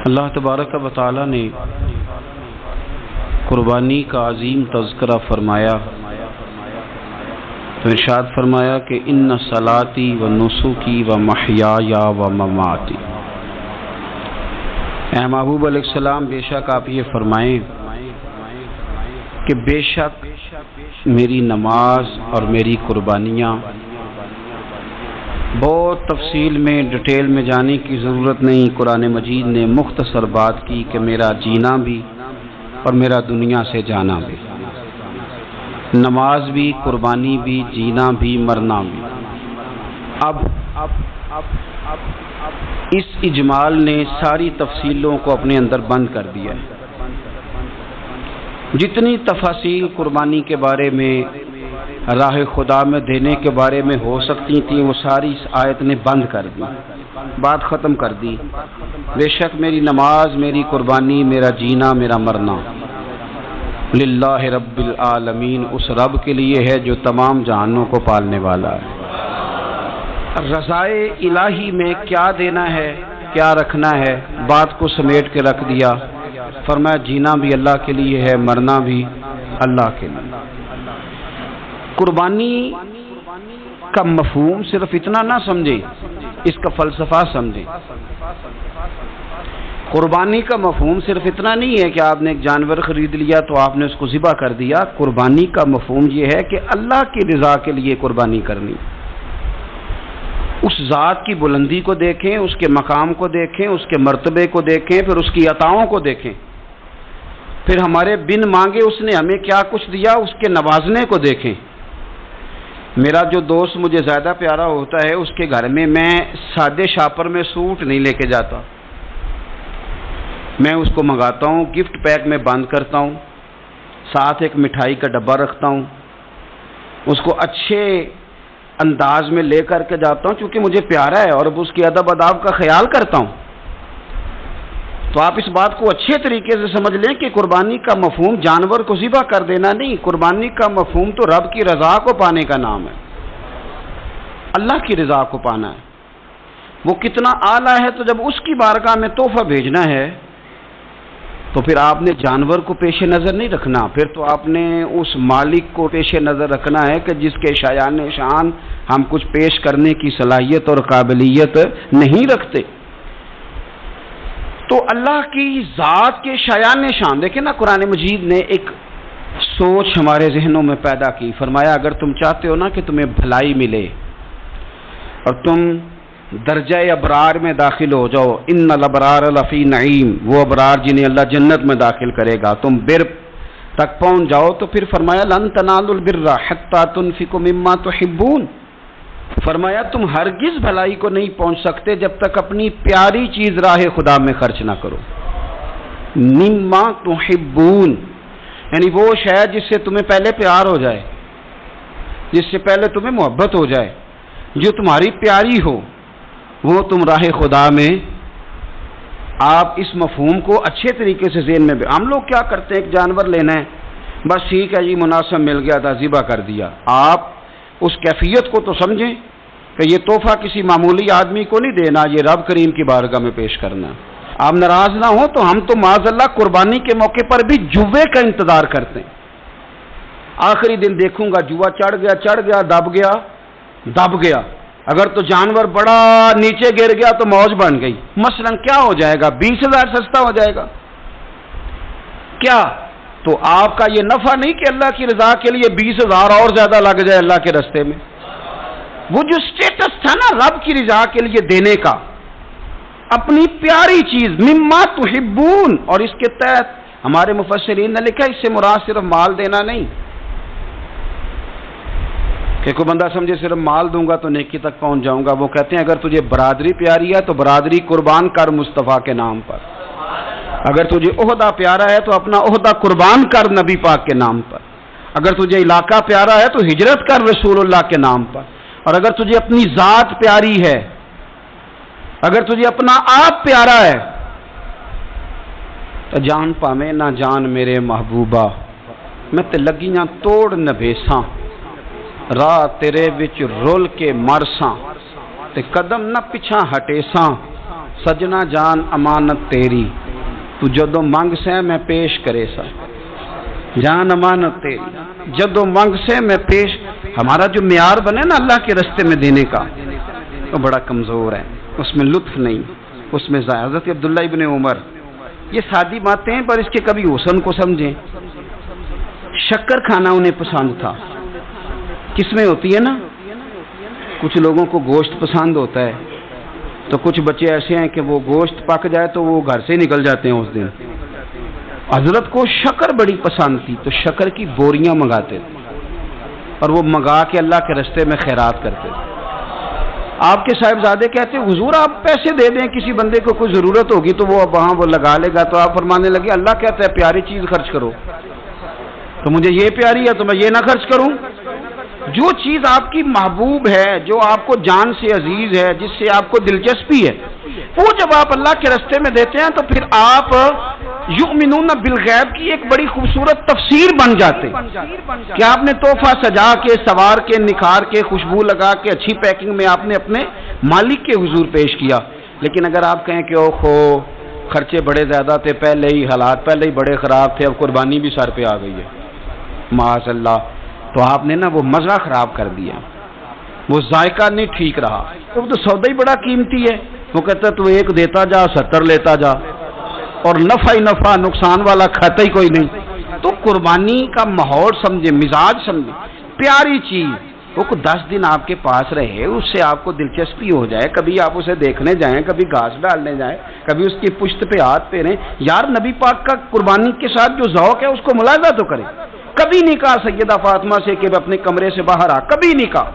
اللہ تبارک و تعالی نے قربانی کا عظیم تذکرہ فرمایا تو ارشاد فرمایا کہ ان صلاتی و نسکی و محیایا و مماتی۔ اے محبوب علیہ السلام، بے شک آپ یہ فرمائیں کہ بے شک میری نماز اور میری قربانیاں، بہت تفصیل میں ڈیٹیل میں جانے کی ضرورت نہیں، قرآن مجید نے مختصر بات کی کہ میرا جینا بھی اور میرا دنیا سے جانا بھی، نماز بھی، قربانی بھی، جینا بھی، مرنا بھی۔ اب اس اجمال نے ساری تفصیلوں کو اپنے اندر بند کر دیا ہے۔ جتنی تفاصیل قربانی کے بارے میں، راہ خدا میں دینے کے بارے میں ہو سکتی تھیں، وہ ساری اس آیت نے بند کر دی، بات ختم کر دی۔ بے شک میری نماز، میری قربانی، میرا جینا، میرا مرنا للہ رب العالمین، اس رب کے لیے ہے جو تمام جہانوں کو پالنے والا ہے۔ رضائے الہی میں کیا دینا ہے، کیا رکھنا ہے، بات کو سمیٹ کے رکھ دیا۔ فرمایا جینا بھی اللہ کے لیے ہے، مرنا بھی اللہ کے لیے۔ قربانی کا مفہوم صرف اتنا نہ سمجھیں، اس کا فلسفہ سمجھیں۔ قربانی کا مفہوم صرف اتنا نہیں ہے کہ آپ نے ایک جانور خرید لیا تو آپ نے اس کو ذبح کر دیا۔ قربانی کا مفہوم یہ ہے کہ اللہ کی رضا کے لیے قربانی کرنی، اس ذات کی بلندی کو دیکھیں، اس کے مقام کو دیکھیں، اس کے مرتبے کو دیکھیں، پھر اس کی عطاؤں کو دیکھیں، پھر ہمارے بن مانگے اس نے ہمیں کیا کچھ دیا، اس کے نوازنے کو دیکھیں۔ میرا جو دوست مجھے زیادہ پیارا ہوتا ہے، اس کے گھر میں میں سادے شاپر میں سوٹ نہیں لے کے جاتا، میں اس کو منگاتا ہوں، گفٹ پیک میں بند کرتا ہوں، ساتھ ایک مٹھائی کا ڈبہ رکھتا ہوں، اس کو اچھے انداز میں لے کر کے جاتا ہوں کیونکہ مجھے پیارا ہے اور اب اس کی ادب اداب کا خیال کرتا ہوں۔ تو آپ اس بات کو اچھے طریقے سے سمجھ لیں کہ قربانی کا مفہوم جانور کو ذبح کر دینا نہیں، قربانی کا مفہوم تو رب کی رضا کو پانے کا نام ہے، اللہ کی رضا کو پانا ہے۔ وہ کتنا اعلیٰ ہے، تو جب اس کی بارگاہ میں تحفہ بھیجنا ہے تو پھر آپ نے جانور کو پیش نظر نہیں رکھنا، پھر تو آپ نے اس مالک کو پیش نظر رکھنا ہے کہ جس کے شایان شان ہم کچھ پیش کرنے کی صلاحیت اور قابلیت نہیں رکھتے۔ تو اللہ کی ذات کے شایان شان دیکھیں نا، قرآن مجید نے ایک سوچ ہمارے ذہنوں میں پیدا کی۔ فرمایا اگر تم چاہتے ہو نا کہ تمہیں بھلائی ملے اور تم درجہ ابرار میں داخل ہو جاؤ، ان الابرار لفی نعیم، وہ ابرار جنہیں اللہ جنت میں داخل کرے گا، تم بر تک پہنچ جاؤ، تو پھر فرمایا لن تنالوا البر حتی تنفقوا مما تحبون۔ فرمایا تم ہرگز بھلائی کو نہیں پہنچ سکتے جب تک اپنی پیاری چیز راہ خدا میں خرچ نہ کرو۔ مما تحبون یعنی وہ شے جس سے تمہیں پہلے پیار ہو جائے، جس سے پہلے تمہیں محبت ہو جائے، جو تمہاری پیاری ہو، وہ تم راہ خدا میں۔ آپ اس مفہوم کو اچھے طریقے سے ذہن میں ہم لوگ کیا کرتے ہیں، ایک جانور لینا ہے، بس ٹھیک ہے جی مناسب مل گیا تھا ذبح کر دیا۔ آپ اس کیفیت کو تو سمجھیں کہ یہ تحفہ کسی معمولی آدمی کو نہیں دینا، یہ رب کریم کی بارگاہ میں پیش کرنا۔ آپ ناراض نہ ہوں تو ہم تو معاذ اللہ قربانی کے موقع پر بھی جوے کا انتظار کرتے ہیں۔ آخری دن دیکھوں گا جوا چڑھ گیا، دب گیا، اگر تو جانور بڑا نیچے گر گیا تو موج بن گئی، مثلا کیا ہو جائے گا، 20,000 سستا ہو جائے گا کیا؟ تو آپ کا یہ نفع نہیں کہ اللہ کی رضا کے لیے 20,000 اور زیادہ لگ جائے اللہ کے راستے میں۔ وہ جو سٹیٹس تھا نا رب کی رضا کے لیے دینے کا، اپنی پیاری چیز مما تحبون، اور اس کے تحت ہمارے مفسرین نے لکھا اس سے مراد صرف مال دینا نہیں کہ کوئی بندہ سمجھے صرف مال دوں گا تو نیکی تک پہنچ جاؤں گا۔ وہ کہتے ہیں اگر تجھے برادری پیاری ہے تو برادری قربان کر مصطفیٰ کے نام پر، اگر تجھے عہدہ پیارا ہے تو اپنا عہدہ قربان کر نبی پاک کے نام پر، اگر تجھے علاقہ پیارا ہے تو ہجرت کر رسول اللہ کے نام پر، اور اگر تجھے اپنی ذات پیاری ہے، اگر تجھے اپنا آپ پیارا ہے تو جان پاویں نہ جان میرے محبوبہ، میں تے لگیاں توڑ نبھیساں، راہ تیرے وچ رول کے مرساں تے قدم نہ پچھا ہٹے ساں، سجنا جان امانت تیری، تو جدو منگ سے میں پیش کرے سا، جان امانت تیری جدو منگ سے میں پیش. ہمارا جو معیار بنے نا اللہ کے رستے میں دینے کا وہ بڑا کمزور ہے، اس میں لطف نہیں، اس میں حضرت عبداللہ ابن عمر، یہ سادی باتیں ہیں پر اس کے کبھی حسن کو سمجھیں. شکر کھانا انہیں پسند تھا. کس میں ہوتی ہے نا، کچھ لوگوں کو گوشت پسند ہوتا ہے تو کچھ بچے ایسے ہیں کہ وہ گوشت پک جائے تو وہ گھر سے نکل جاتے ہیں اس دن. حضرت کو شکر بڑی پسند تھی تو شکر کی بوریاں منگاتے تھے اور وہ منگا کے اللہ کے رستے میں خیرات کرتے تھے. آپ کے صاحبزادے کہتے ہیں حضور آپ پیسے دے دیں، کسی بندے کو کوئی ضرورت ہوگی تو وہ وہاں وہ لگا لے گا. تو آپ فرمانے لگے اللہ کہتا ہے پیاری چیز خرچ کرو، تو مجھے یہ پیاری ہے تو میں یہ نہ خرچ کروں. جو چیز آپ کی محبوب ہے، جو آپ کو جان سے عزیز ہے، جس سے آپ کو دلچسپی ہے، وہ جب آپ اللہ کے رستے میں دیتے ہیں تو پھر آپ یؤمنون بالغیب کی ایک بڑی خوبصورت تفسیر بن جاتے ہیں کہ آپ نے تحفہ سجا کے، سوار کے، نکھار کے، خوشبو لگا کے، اچھی پیکنگ میں آپ نے اپنے مالک کے حضور پیش کیا. لیکن اگر آپ کہیں کہ اوہو خرچے بڑے زیادہ تھے، پہلے ہی حالات پہلے ہی بڑے خراب تھے، اب قربانی بھی سر پہ آ گئی ہے معاذ اللہ، تو آپ نے نا وہ مزہ خراب کر دیا، وہ ذائقہ نہیں ٹھیک رہا. وہ تو سودا ہی بڑا قیمتی ہے. وہ کہتا ہے تو ایک دیتا جا 70 لیتا جا اور نفع ہی نفع، نقصان والا کھاتا ہی کوئی نہیں. تو قربانی کا ماحول سمجھے، مزاج سمجھے، پیاری چیز وہ 10 دن آپ کے پاس رہے، اس سے آپ کو دلچسپی ہو جائے، کبھی آپ اسے دیکھنے جائیں، کبھی گھاس ڈالنے جائیں، کبھی اس کی پشت پہ ہاتھ پھیریں. یار نبی پاک کا قربانی کے ساتھ جو ذوق ہے اس کو ملاحظہ تو کریں. کبھی نہیں کہا سیدہ فاطمہ سے کہ اپنے کمرے سے باہر آ، کبھی نہیں کہا،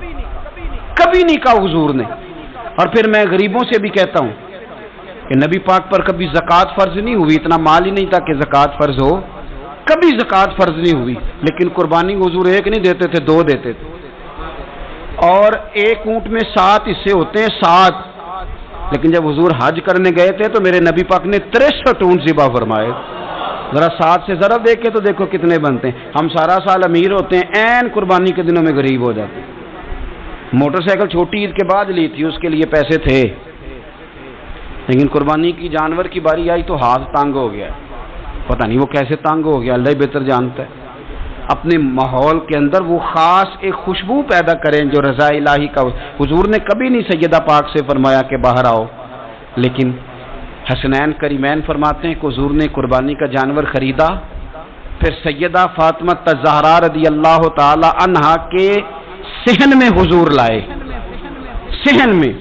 کبھی نہیں کہا حضور نے. اور پھر میں غریبوں سے بھی کہتا ہوں کہ نبی پاک پر کبھی زکوٰۃ فرض نہیں ہوئی، اتنا مال ہی نہیں تھا کہ زکوٰۃ فرض ہو، کبھی زکوٰۃ فرض نہیں ہوئی. لیکن قربانی حضور ایک نہیں دیتے تھے، 2 دیتے تھے. اور ایک اونٹ میں 7 حصے ہوتے ہیں، 7. لیکن جب حضور حج کرنے گئے تھے تو میرے نبی پاک نے 63 اونٹ ذبح فرمائے. ذرا 7 سے ضرب دیکھے تو دیکھو کتنے بنتے ہیں. ہم سارا سال امیر ہوتے ہیں، عین قربانی کے دنوں میں غریب ہو جاتے ہیں. موٹر سائیکل چھوٹی عید کے بعد لی تھی، اس کے لیے پیسے تھے، لیکن قربانی کی جانور کی باری آئی تو ہاتھ تانگ ہو گیا. پتہ نہیں وہ کیسے تانگ ہو گیا، اللہ ہی بہتر جانتا ہے. اپنے ماحول کے اندر وہ خاص ایک خوشبو پیدا کریں جو رضا الہی کا. حضور نے کبھی نہیں سیدہ پاک سے فرمایا کہ باہر آؤ، لیکن حسنین کریمین فرماتے ہیں کہ حضور نے قربانی کا جانور خریدا، پھر سیدہ فاطمہ الزہرا رضی اللہ تعالی عنہا کے صحن میں حضور لائے. صحن میں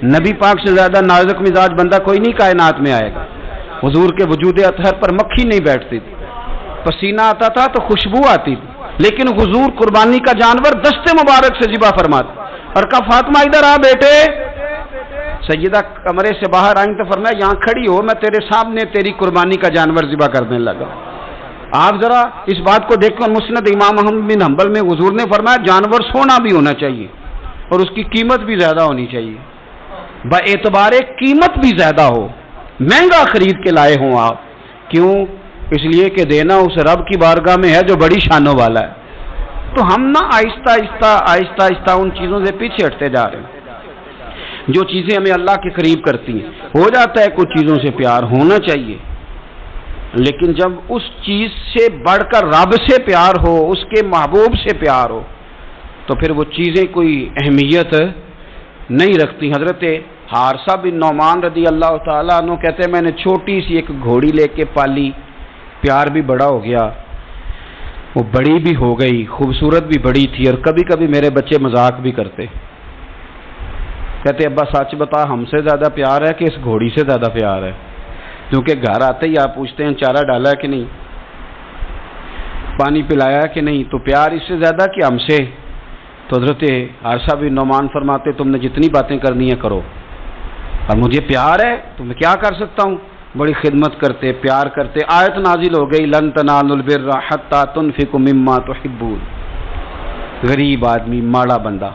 نبی پاک سے زیادہ نازک مزاج بندہ کوئی نہیں کائنات میں آئے گا. حضور کے وجود اطہر پر مکھی نہیں بیٹھتی تھی، پسینہ آتا تھا تو خوشبو آتی تھی، لیکن حضور قربانی کا جانور دست مبارک سے ذبح فرماتے. اور کہا فاطمہ ادھر آ بیٹے. سیدہ کمرے سے باہر آئیں تو فرمایا یہاں کھڑی ہو، میں تیرے سامنے تیری قربانی کا جانور ذبح کرنے لگا. آپ ذرا اس بات کو دیکھ کر مسند امام احمد بن حنبل میں حضور نے فرمایا جانور سونا بھی ہونا چاہیے اور اس کی قیمت بھی زیادہ ہونی چاہیے، با اعتبار قیمت بھی زیادہ ہو، مہنگا خرید کے لائے ہوں آپ. کیوں؟ اس لیے کہ دینا اس رب کی بارگاہ میں ہے جو بڑی شانوں والا ہے. تو ہم نا آہستہ آہستہ ان چیزوں سے پیچھے ہٹتے جا رہے ہیں جو چیزیں ہمیں اللہ کے قریب کرتی ہیں. ہو جاتا ہے کچھ چیزوں سے پیار ہونا چاہیے، لیکن جب اس چیز سے بڑھ کر رب سے پیار ہو، اس کے محبوب سے پیار ہو، تو پھر وہ چیزیں کوئی اہمیت نہیں رکھتی. حضرت حارثہ بن نعمان رضی اللہ تعالیٰ عنہ کہتے ہیں میں نے چھوٹی سی ایک گھوڑی لے کے پالی، پیار بھی بڑا ہو گیا، وہ بڑی بھی ہو گئی، خوبصورت بھی بڑی تھی، اور کبھی کبھی میرے بچے مذاق بھی کرتے، کہتے ابا سچ بتا ہم سے زیادہ پیار ہے کہ اس گھوڑی سے زیادہ پیار ہے؟ کیونکہ گھر آتے ہی آپ پوچھتے ہیں چارہ ڈالا ہے کہ نہیں، پانی پلایا کہ نہیں، تو پیار اس سے زیادہ کہ ہم سے؟ تو حضرت حارثہ بن نعمان فرماتے تم نے جتنی باتیں کرنی ہیں کرو، اور مجھے پیار ہے تو میں کیا کر سکتا ہوں. بڑی خدمت کرتے، پیار کرتے. آیت نازل ہو گئی لن تنالوا البر حتی تنفقوا مما تحبون. غریب آدمی، ماڑا بندہ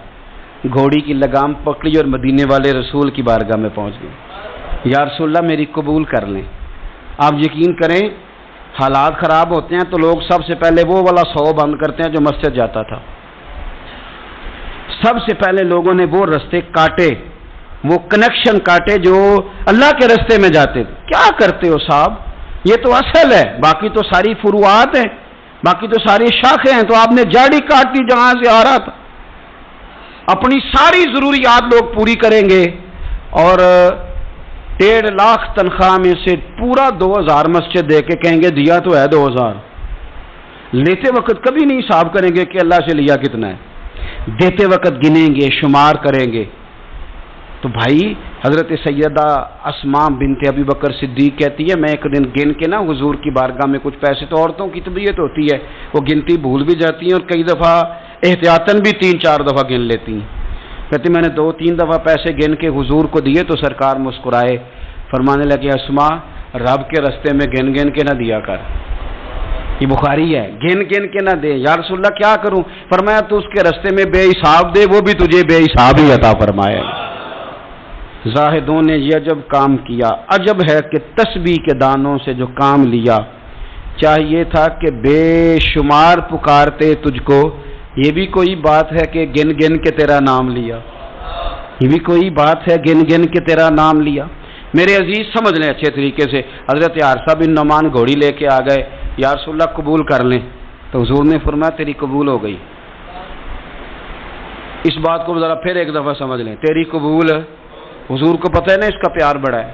گھوڑی کی لگام پکڑی اور مدینے والے رسول کی بارگاہ میں پہنچ گئی. یا رسول اللہ میری قبول کر لیں. آپ یقین کریں حالات خراب ہوتے ہیں تو لوگ سب سے پہلے وہ والا 100 بند کرتے ہیں جو مسجد جاتا تھا. سب سے پہلے لوگوں نے وہ رستے کاٹے وہ کنیکشن کاٹے جو اللہ کے راستے میں جاتے تھے. کیا کرتے ہو صاحب؟ یہ تو اصل ہے، باقی تو ساری فروعات ہیں، باقی تو ساری شاخیں ہیں. تو آپ نے جاڑی کاٹ دی جہاں سے آ رہا تھا. اپنی ساری ضروریات لوگ پوری کریں گے اور 1.5 لاکھ تنخواہ میں سے پورا 2000 مسجد دے کے کہیں گے دیا تو ہے 2000. لیتے وقت کبھی نہیں حساب کریں گے کہ اللہ سے لیا کتنا ہے، دیتے وقت گنیں گے، شمار کریں گے. تو بھائی حضرت سیدہ اسماء بنت ابی بکر صدیق کہتی ہے میں ایک دن گن کے نا حضور کی بارگاہ میں کچھ پیسے، تو عورتوں کی طبیعت ہوتی ہے وہ گنتی بھول بھی جاتی ہیں اور کئی دفعہ احتیاطاً بھی 3-4 دفعہ گن لیتی ہیں. کہتی میں نے 2-3 دفعہ پیسے گن کے حضور کو دیے تو سرکار مسکرائے، فرمانے لگے اسماء رب کے راستے میں گن گن کے نہ دیا کر. یہ بخاری ہے، گن گن کے نہ دے. یا رسول اللہ کیا کروں؟ فرمایا تو اس کے راستے میں بے حساب دے، وہ بھی تجھے بے حساب ہی عطا فرمائے. زاہدوں نے یہ عجب کام کیا، عجب ہے کہ تسبیح کے دانوں سے جو کام لیا، چاہیے تھا کہ بے شمار پکارتے تجھ کو. یہ بھی کوئی بات ہے کہ گن گن کے تیرا نام لیا؟ یہ بھی کوئی بات ہے گن گن کے تیرا نام لیا؟ میرے عزیز سمجھ لیں اچھے طریقے سے. حضرت حارثہ بن نعمان گھوڑی لے کے آ گئے، یا رسول اللہ قبول کر لیں. تو حضور نے فرمایا تیری قبول ہو گئی. اس بات کو ذرا پھر ایک دفعہ سمجھ لیں، تیری قبول. حضور کو پتہ ہے نا اس کا پیار بڑا ہے،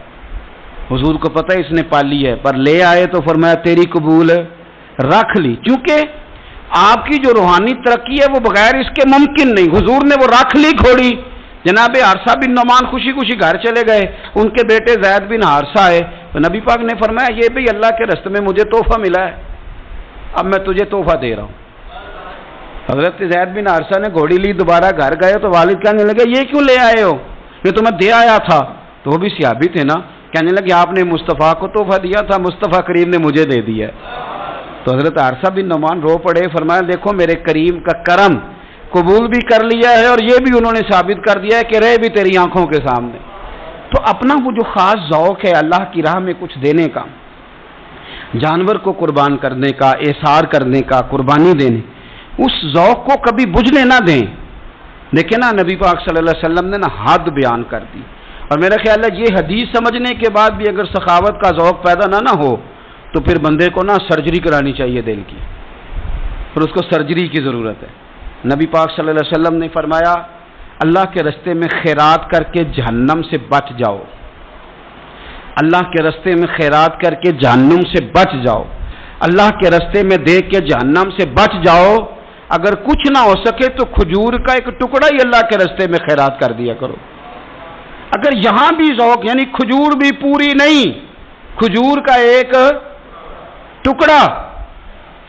حضور کو پتہ ہے اس نے پالی ہے، پر لے آئے تو فرمایا تیری قبول رکھ لی. چونکہ آپ کی جو روحانی ترقی ہے وہ بغیر اس کے ممکن نہیں. حضور نے وہ رکھ لی گھوڑی. جناب حارثہ بن نعمان خوشی خوشی گھر چلے گئے. ان کے بیٹے زید بن حارثہ آئے تو نبی پاک نے فرمایا یہ بھی اللہ کے راستے میں مجھے تحفہ ملا ہے، اب میں تجھے تحفہ دے رہا ہوں. حضرت زید بن حارثہ نے گھوڑی لی، دوبارہ گھر گئے تو والد کہنے لگے یہ کیوں لے آئے ہو؟ یہ تو میں دے آیا تھا. تو وہ بھی صحابی تھے نا، کہنے لگے آپ نے مصطفیٰ کو تحفہ دیا تھا، مصطفیٰ کریم نے مجھے دے دیا. تو حضرت حارثہ بن نعمان رو پڑے، فرمایا دیکھو میرے کریم کا کرم، قبول بھی کر لیا ہے اور یہ بھی انہوں نے ثابت کر دیا ہے کہ رہے بھی تیری آنکھوں کے سامنے. تو اپنا وہ جو خاص ذوق ہے اللہ کی راہ میں کچھ دینے کا، جانور کو قربان کرنے کا، احسار کرنے کا، قربانی دینے، اس ذوق کو کبھی بجھنے نہ دیں. دیکھیں نا نبی پاک صلی اللہ علیہ وسلم نے نا حد بیان کر دی. اور میرا خیال ہے یہ حدیث سمجھنے کے بعد بھی اگر سخاوت کا ذوق پیدا نہ ہو تو پھر بندے کو نا سرجری کرانی چاہیے دل کی، پھر اس کو سرجری کی ضرورت ہے. نبی پاک صلی اللہ علیہ وسلم نے فرمایا اللہ کے راستے میں خیرات کر کے جہنم سے بچ جاؤ. اللہ کے راستے میں خیرات کر کے جہنم سے بچ جاؤ. اللہ کے راستے میں دے کے جہنم سے بچ جاؤ. اگر کچھ نہ ہو سکے تو کھجور کا ایک ٹکڑا ہی اللہ کے راستے میں خیرات کر دیا کرو. اگر یہاں بھی ذوق یعنی کھجور بھی پوری نہیں، کھجور کا ایک ٹکڑا،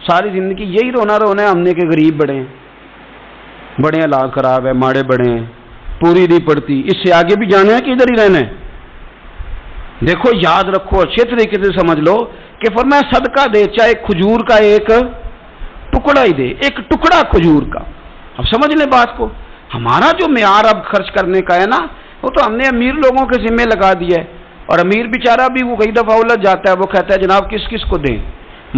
ساری زندگی یہی رونا رونا ہے ہم نے کہ غریب بڑے ہیں، بڑے حالات خراب ہے، ماڑے بڑے ہیں، پوری نہیں پڑتی، اس سے آگے بھی جانا ہے کہ ادھر ہی رہنا ہے. دیکھو یاد رکھو اچھے طریقے سے سمجھ لو کہ فرمایا صدقہ دے، چاہے کھجور کا ایک ٹکڑا ہی دے، ایک ٹکڑا کھجور کا. اب سمجھ لیں بات کو. ہمارا جو معیار اب خرچ کرنے کا ہے نا وہ تو ہم نے امیر لوگوں کے ذمہ لگا دیا ہے. اور امیر بیچارہ بھی وہ کئی دفعہ الجھ جاتا ہے، وہ کہتا ہے جناب کس کس کو دیں،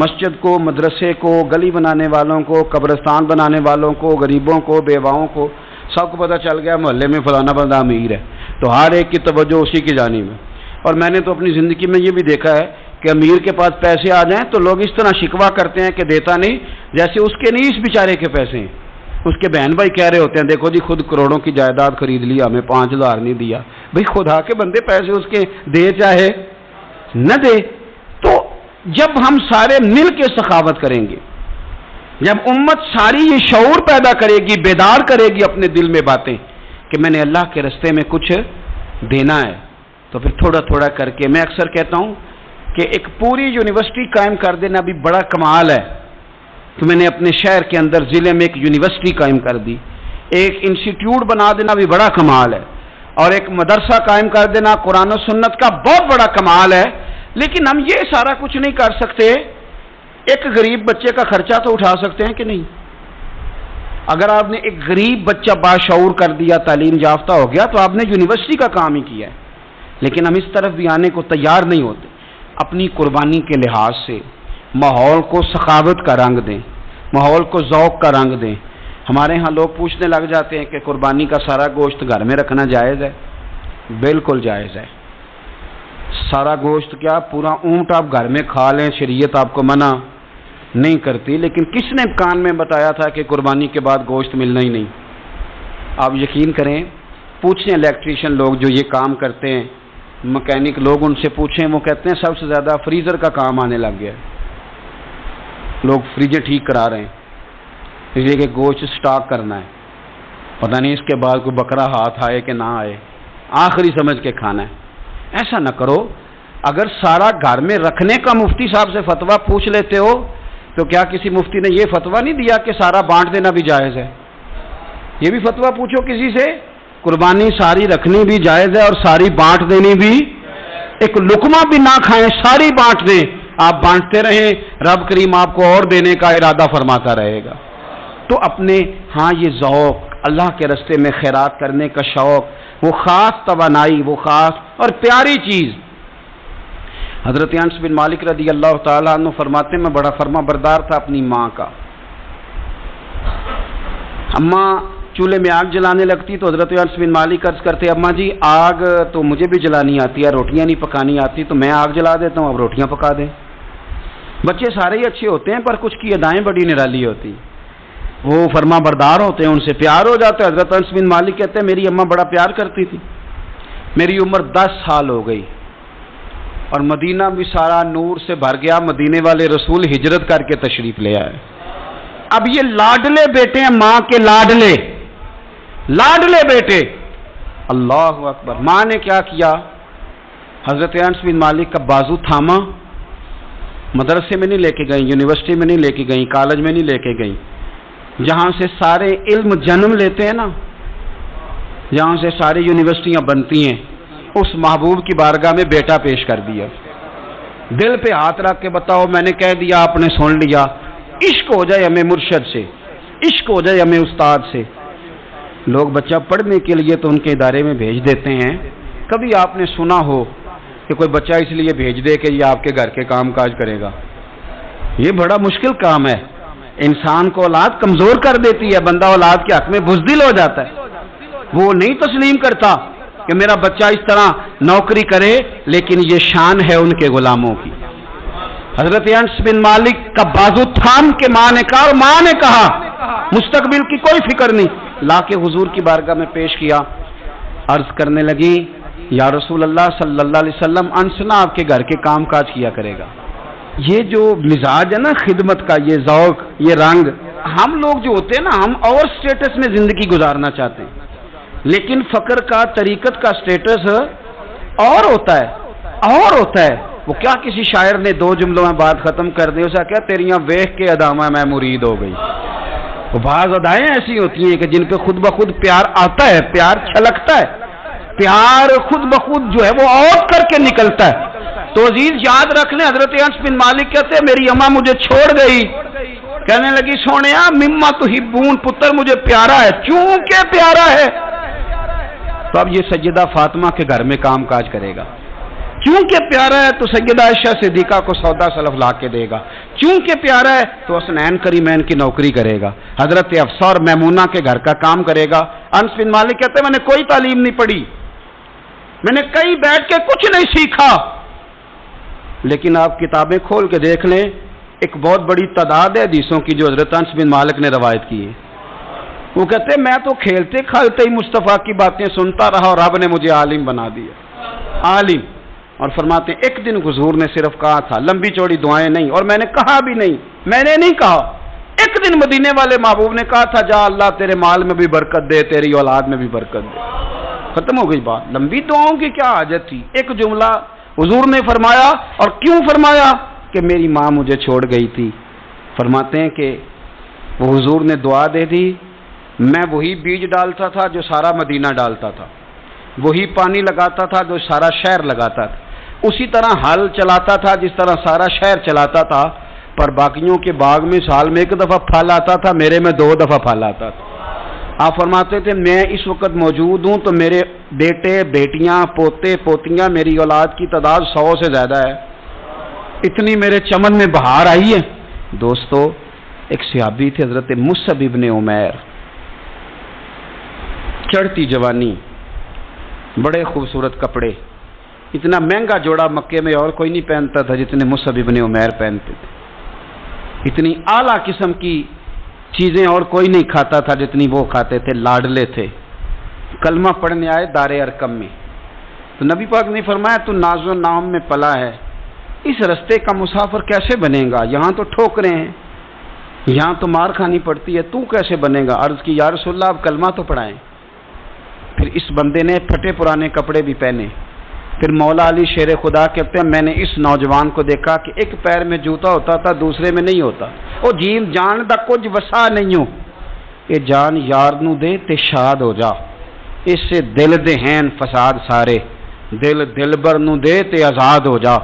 مسجد کو، مدرسے کو، گلی بنانے والوں کو، قبرستان بنانے والوں کو، غریبوں کو، بیواؤں کو. سب کو پتہ چل گیا محلے میں فلانا بندہ امیر ہے تو ہر ایک کی توجہ اسی کی جانب ہے. اور میں نے تو اپنی زندگی میں یہ بھی دیکھا ہے کہ امیر کے پاس پیسے آ جائیں تو لوگ اس طرح شکوہ کرتے ہیں کہ دیتا نہیں، جیسے اس کے نہیں اس بیچارے کے پیسے ہیں. اس کے بہن بھائی کہہ رہے ہوتے ہیں دیکھو جی خود کروڑوں کی جائیداد خرید لی، ہمیں 5000 نہیں دیا. بھئی خدا کے بندے پیسے اس کے دے چاہے نہ دے. تو جب ہم سارے مل کے سخاوت کریں گے، جب امت ساری یہ شعور پیدا کرے گی، بیدار کرے گی اپنے دل میں باتیں کہ میں نے اللہ کے راستے میں کچھ دینا ہے، تو پھر تھوڑا تھوڑا کر کے. میں اکثر کہتا ہوں کہ ایک پوری یونیورسٹی قائم کر دینا بھی بڑا کمال ہے. تو میں نے اپنے شہر کے اندر ضلع میں ایک یونیورسٹی قائم کر دی، ایک انسٹیٹیوٹ بنا دینا بھی بڑا کمال ہے، اور ایک مدرسہ قائم کر دینا قرآن و سنت کا بہت بڑا کمال ہے. لیکن ہم یہ سارا کچھ نہیں کر سکتے. ایک غریب بچے کا خرچہ تو اٹھا سکتے ہیں کہ نہیں؟ اگر آپ نے ایک غریب بچہ باشعور کر دیا، تعلیم یافتہ ہو گیا، تو آپ نے یونیورسٹی کا کام ہی کیا ہے. لیکن ہم اس طرف بھی آنے کو تیار نہیں ہوتے. اپنی قربانی کے لحاظ سے ماحول کو سخاوت کا رنگ دیں، ماحول کو ذوق کا رنگ دیں. ہمارے ہاں لوگ پوچھنے لگ جاتے ہیں کہ قربانی کا سارا گوشت گھر میں رکھنا جائز ہے؟ بالکل جائز ہے. سارا گوشت کیا پورا اونٹ آپ گھر میں کھا لیں، شریعت آپ کو منع نہیں کرتی، لیکن کس نے کان میں بتایا تھا کہ قربانی کے بعد گوشت ملنا ہی نہیں؟ آپ یقین کریں، پوچھیں الیکٹریشین لوگ جو یہ کام کرتے ہیں، مکینک لوگ، ان سے پوچھیں، وہ کہتے ہیں سب سے زیادہ فریزر کا کام آنے لگ گیا ہے، لوگ فریجیں ٹھیک کرا رہے ہیں اس لیے کہ گوشت سٹاک کرنا ہے، پتہ نہیں اس کے بعد کوئی بکرا ہاتھ آئے کہ نہ آئے، آخری سمجھ کے کھانا ہے. ایسا نہ کرو. اگر سارا گھر میں رکھنے کا مفتی صاحب سے فتویٰ پوچھ لیتے ہو تو کیا کسی مفتی نے یہ فتویٰ نہیں دیا کہ سارا بانٹ دینا بھی جائز ہے؟ یہ بھی فتویٰ پوچھو کسی سے، قربانی ساری رکھنی بھی جائز ہے اور ساری بانٹ دینی بھی، ایک لقمہ بھی نہ کھائیں، ساری بانٹ دیں، آپ بانٹتے رہیں، رب کریم آپ کو اور دینے کا ارادہ فرماتا رہے گا. تو اپنے ہاں یہ ذوق، اللہ کے راستے میں خیرات کرنے کا شوق، وہ خاص توانائی، وہ خاص اور پیاری چیز. حضرت انس بن مالک رضی اللہ تعالیٰ عنہ فرماتے میں بڑا فرما بردار تھا اپنی ماں کا. اماں چولہے میں آگ جلانے لگتی تو حضرت انس بن مالک عرض کرتے، اماں جی آگ تو مجھے بھی جلانی آتی ہے، روٹیاں نہیں پکانی آتی، تو میں آگ جلا دیتا ہوں، اب روٹیاں پکا دیں. بچے سارے ہی اچھے ہوتے ہیں پر کچھ کی ادائیں بڑی نرالی ہوتی، وہ فرما بردار ہوتے ہیں، ان سے پیار ہو جاتا ہے. حضرت انس بن مالک کہتے ہیں میری اماں بڑا پیار کرتی تھی، میری عمر 10 سال ہو گئی اور مدینہ بھی سارا نور سے بھر گیا، مدینے والے رسول ہجرت کر کے تشریف لے آئے. اب یہ لاڈلے بیٹے ہیں، ماں کے لاڈلے بیٹے. اللہ اکبر. ماں نے کیا کیا؟ حضرت انس بن مالک کا بازو تھاما، مدرسے میں نہیں لے کے گئی، یونیورسٹی میں نہیں لے کے گئی، کالج میں نہیں لے کے گئی، جہاں سے سارے علم جنم لیتے ہیں نا، جہاں سے ساری یونیورسٹیاں بنتی ہیں، اس محبوب کی بارگاہ میں بیٹا پیش کر دیا. دل پہ ہاتھ رکھ کے بتاؤ، میں نے کہہ دیا، آپ نے سن لیا. عشق ہو جائے ہمیں مرشد سے، عشق ہو جائے ہمیں استاد سے. لوگ بچہ پڑھنے کے لیے تو ان کے ادارے میں بھیج دیتے ہیں. کبھی آپ نے سنا ہو کہ کوئی بچہ اس لیے بھیج دے کہ یہ آپ کے گھر کے کام کاج کرے گا؟ یہ بڑا مشکل کام ہے. انسان کو اولاد کمزور کر دیتی ہے، بندہ اولاد کے حق میں بزدل ہو جاتا ہے، وہ نہیں تسلیم کرتا کہ میرا بچہ اس طرح نوکری کرے، لیکن یہ شان ہے ان کے غلاموں کی. حضرت انس بن مالک کا بازو تھام کے ماں نے کہا، اور ماں نے کہا مستقبل کی کوئی فکر نہیں، لا کے حضور کی بارگاہ میں پیش کیا. عرض کرنے لگی، یا رسول اللہ صلی اللہ علیہ وسلم، انس نہ آپ کے گھر کے کام کاج کیا کرے گا. یہ جو مزاج ہے نا خدمت کا، یہ ذوق، یہ رنگ، ہم لوگ جو ہوتے ہیں نا، ہم اور سٹیٹس میں زندگی گزارنا چاہتے ہیں، لیکن فقر کا، طریقت کا سٹیٹس اور ہوتا ہے. وہ کیا کسی شاعر نے 2 جملوں میں بات ختم کر دی، اسے کیا تیریاں ویخ کے ادامہ میں مرید ہو گئی. وہ بعض ادائیں ایسی ہوتی ہیں کہ جن پہ خود بخود پیار آتا ہے، پیار چھلکتا ہے، پیار خود بخود جو ہے وہ اوت کر کے نکلتا ہے. تو عزیز یاد رکھ لیں، حضرت انس بن مالک کہتے ہیں میری اماں مجھے چھوڑ گئی، کہنے لگی سونیا مما تحبون، پتر مجھے پیارا ہے، چونکہ پیارا ہے تو اب یہ سیدہ فاطمہ کے گھر میں کام کاج کرے گا، چونکہ پیارا ہے تو سیدہ عائشہ صدیقہ کو سودا سلف لا کے دے گا، چونکہ پیارا ہے تو حسنین کریمین کی نوکری کرے گا، حضرت حفصہ اور میمونہ کے گھر کا کام کرے گا. انس بن مالک کہتے ہیں میں نے کوئی تعلیم نہیں پڑھی، میں نے کہیں بیٹھ کے کچھ نہیں سیکھا، لیکن آپ کتابیں کھول کے دیکھ لیں، ایک بہت بڑی تعداد ہے حدیثوں کی جو حضرت انس بن مالک نے روایت کی ہے. وہ کہتے ہیں میں تو کھیلتے کھالتے ہی مصطفیٰ کی باتیں سنتا رہا اور رب نے مجھے عالم بنا دیا، عالم. اور فرماتے ہیں ایک دن حضور نے صرف کہا تھا، لمبی چوڑی دعائیں نہیں، اور میں نے کہا بھی نہیں، میں نے نہیں کہا. ایک دن مدینے والے محبوب نے کہا تھا جا اللہ تیرے مال میں بھی برکت دے، تیری اولاد میں بھی برکت دے. ختم ہو گئی بات. لمبی دعاؤں کی کیا حاجت تھی؟ ایک جملہ حضور نے فرمایا. اور کیوں فرمایا؟ کہ میری ماں مجھے چھوڑ گئی تھی. فرماتے ہیں کہ وہ حضور نے دعا دے دی، میں وہی بیج ڈالتا تھا جو سارا مدینہ ڈالتا تھا، وہی پانی لگاتا تھا جو سارا شہر لگاتا تھا، اسی طرح ہل چلاتا تھا جس طرح سارا شہر چلاتا تھا. پر باقیوں کے باغ میں سال میں 1 دفعہ پھل آتا تھا، میرے میں 2 دفعہ پھل آتا تھا. آپ فرماتے تھے میں اس وقت موجود ہوں تو میرے بیٹے بیٹیاں پوتے پوتیاں میری اولاد کی تعداد 100 سے زیادہ ہے. اتنی میرے چمن میں بہار آئی ہے. دوستو ایک صحابی تھے حضرت مصعب ابن عمیر، چڑھتی جوانی، بڑے خوبصورت کپڑے، اتنا مہنگا جوڑا مکے میں اور کوئی نہیں پہنتا تھا جتنے مصعب ابن عمیر پہنتے تھے، اتنی اعلیٰ قسم کی چیزیں اور کوئی نہیں کھاتا تھا جتنی وہ کھاتے تھے، لاڈلے تھے۔ کلمہ پڑھنے آئے دار ارقم میں، تو نبی پاک نے فرمایا تو ناز و نام میں پلا ہے، اس رستے کا مسافر کیسے بنے گا؟ یہاں تو ٹھوکریں ہیں، یہاں تو مار کھانی پڑتی ہے، تو کیسے بنے گا؟ عرض کی یا رسول اللہ آپ کلمہ تو پڑھائیں۔ پھر اس بندے نے پھٹے پرانے کپڑے بھی پہنے۔ پھر مولا علی شیر خدا کہتے ہیں میں نے اس نوجوان کو دیکھا کہ ایک پیر میں جوتا ہوتا تھا دوسرے میں نہیں ہوتا، او جین جان دا کچھ وسا نہیں ہو، یہ جان یار نو دے تے شاد ہو جا، اس سے دل دے ہیں فساد سارے، دل دلبر نو دے تے آزاد ہو جا،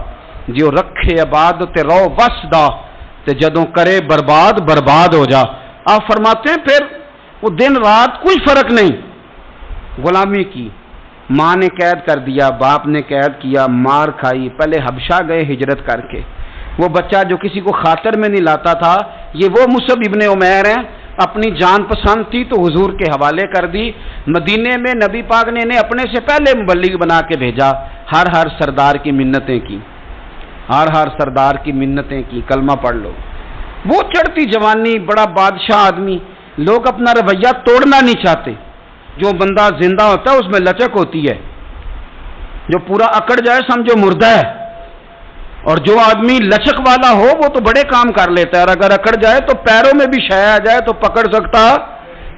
جو رکھے آباد تے رو بس دا تے جدوں کرے برباد برباد ہو جا۔ آپ فرماتے ہیں پھر وہ دن رات کوئی فرق نہیں، غلامی کی، ماں نے قید کر دیا، باپ نے قید کیا، مار کھائی، پہلے حبشہ گئے ہجرت کر کے، وہ بچہ جو کسی کو خاطر میں نہیں لاتا تھا، یہ وہ مصعب ابن عمیر ہیں، اپنی جان پسند تھی تو حضور کے حوالے کر دی۔ مدینے میں نبی پاک نے انہیں اپنے سے پہلے مبلغ بنا کے بھیجا، ہر سردار کی منتیں کی، ہر سردار کی منتیں کی، کلمہ پڑھ لو۔ وہ چڑھتی جوانی، بڑا بادشاہ آدمی، لوگ اپنا رویہ توڑنا نہیں چاہتے، جو بندہ زندہ ہوتا ہے اس میں لچک ہوتی ہے، جو پورا اکڑ جائے سمجھو مردہ ہے، اور جو آدمی لچک والا ہو وہ تو بڑے کام کر لیتا ہے، اور اگر اکڑ جائے تو پیروں میں بھی شے آ جائے تو پکڑ سکتا،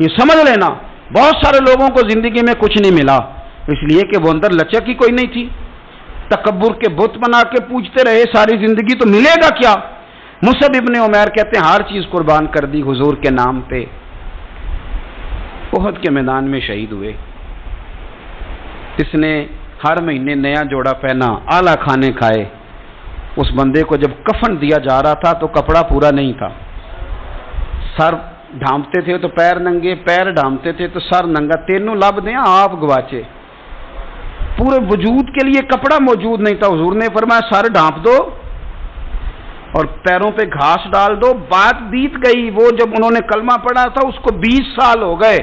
یہ سمجھ لینا۔ بہت سارے لوگوں کو زندگی میں کچھ نہیں ملا اس لیے کہ وہ اندر لچک ہی کوئی نہیں تھی، تکبر کے بت بنا کے پوچھتے رہے ساری زندگی تو ملے گا کیا؟ مصعب ابن عمیر کہتے ہیں ہر چیز قربان کر دی حضور کے نام پہ، احد کے میدان میں شہید ہوئے۔ اس نے ہر مہینے نیا جوڑا پہنا، اعلیٰ کھانے کھائے۔ اس بندے کو جب کفن دیا جا رہا تھا تو کپڑا پورا نہیں تھا، سر ڈھانپتے تھے تو پیر ننگے، پیر ڈھانپتے تھے تو سر ننگا، تینوں لب دیں آپ گواچے، پورے وجود کے لیے کپڑا موجود نہیں تھا۔ حضور نے فرمایا سر ڈھانپ دو اور پیروں پہ گھاس ڈال دو۔ بات بیت گئی، وہ جب انہوں نے کلمہ پڑھا تھا اس کو 20 سال ہو گئے،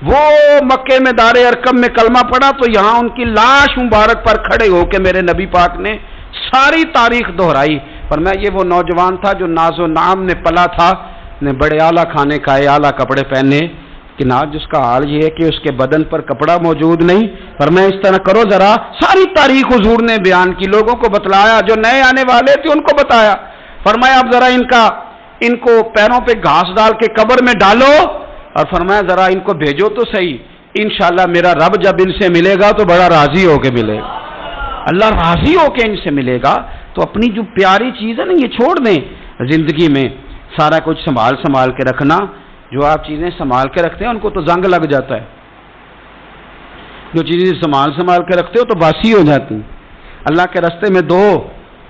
وہ مکے میں دار ارقم میں کلمہ پڑھا تو یہاں ان کی لاش مبارک پر کھڑے ہو کے میرے نبی پاک نے ساری تاریخ دہرائی، فرمایا یہ وہ نوجوان تھا جو ناز و نام میں پلا تھا، نے بڑے اعلیٰ کھانے کھائے، اعلیٰ کپڑے پہنے، کہ آج جس کا حال یہ ہے کہ اس کے بدن پر کپڑا موجود نہیں۔ فرمایا اس طرح کرو ذرا، ساری تاریخ حضور نے بیان کی، لوگوں کو بتلایا، جو نئے آنے والے تھے ان کو بتایا۔ فرمایا اب ذرا ان کو پیروں پہ گھاس ڈال کے قبر میں ڈالو، اور فرمایا ذرا ان کو بھیجو تو صحیح، انشاءاللہ میرا رب جب ان سے ملے گا تو بڑا راضی ہو کے ملے گا، اللہ راضی ہو کے ان سے ملے گا۔ تو اپنی جو پیاری چیز ہے نا یہ چھوڑ دیں، زندگی میں سارا کچھ سنبھال کے رکھنا، جو آپ چیزیں سنبھال کے رکھتے ہیں ان کو تو زنگ لگ جاتا ہے، جو چیزیں سنبھال کے رکھتے ہو تو باسی ہو جاتی۔ اللہ کے راستے میں دو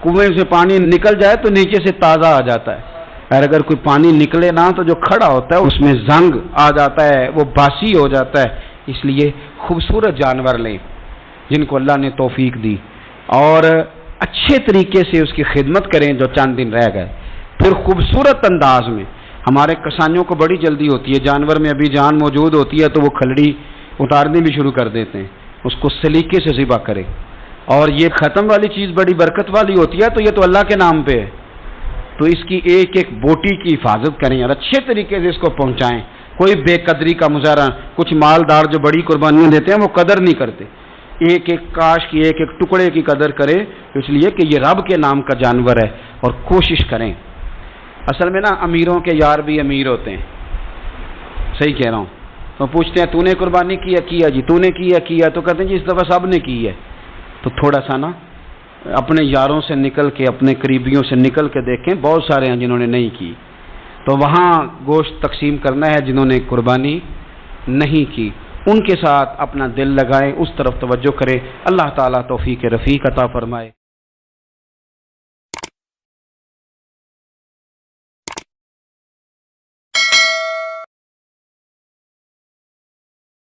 کنویں سے پانی نکل جائے تو نیچے سے تازہ آ جاتا ہے، اور اگر کوئی پانی نکلے نہ تو جو کھڑا ہوتا ہے اس میں زنگ آ جاتا ہے، وہ باسی ہو جاتا ہے۔ اس لیے خوبصورت جانور لیں جن کو اللہ نے توفیق دی، اور اچھے طریقے سے اس کی خدمت کریں جو چند دن رہ گئے۔ پھر خوبصورت انداز میں، ہمارے کسانیوں کو بڑی جلدی ہوتی ہے، جانور میں ابھی جان موجود ہوتی ہے تو وہ کھلڑی اتارنے بھی شروع کر دیتے ہیں، اس کو سلیقے سے ذبح کریں، اور یہ ختم والی چیز بڑی برکت والی ہوتی ہے تو یہ تو اللہ کے نام پہ ہے، تو اس کی ایک ایک بوٹی کی حفاظت کریں اور اچھے طریقے سے اس کو پہنچائیں۔ کوئی بے قدری کا مظاہرہ، کچھ مالدار جو بڑی قربانیاں دیتے ہیں وہ قدر نہیں کرتے، ایک ایک کاش کی ایک ایک ٹکڑے کی قدر کریں، اس لیے کہ یہ رب کے نام کا جانور ہے، اور کوشش کریں۔ اصل میں نا امیروں کے یار بھی امیر ہوتے ہیں، صحیح کہہ رہا ہوں، تو پوچھتے ہیں تو نے قربانی کیا جی، تو نے کیا تو کہتے ہیں جی اس دفعہ سب نے کی ہے۔ تو تھوڑا سا نا اپنے یاروں سے نکل کے، اپنے قریبیوں سے نکل کے دیکھیں، بہت سارے ہیں جنہوں نے نہیں کی، تو وہاں گوشت تقسیم کرنا ہے جنہوں نے قربانی نہیں کی، ان کے ساتھ اپنا دل لگائیں، اس طرف توجہ کریں۔ اللہ تعالیٰ توفیق رفیق عطا فرمائے۔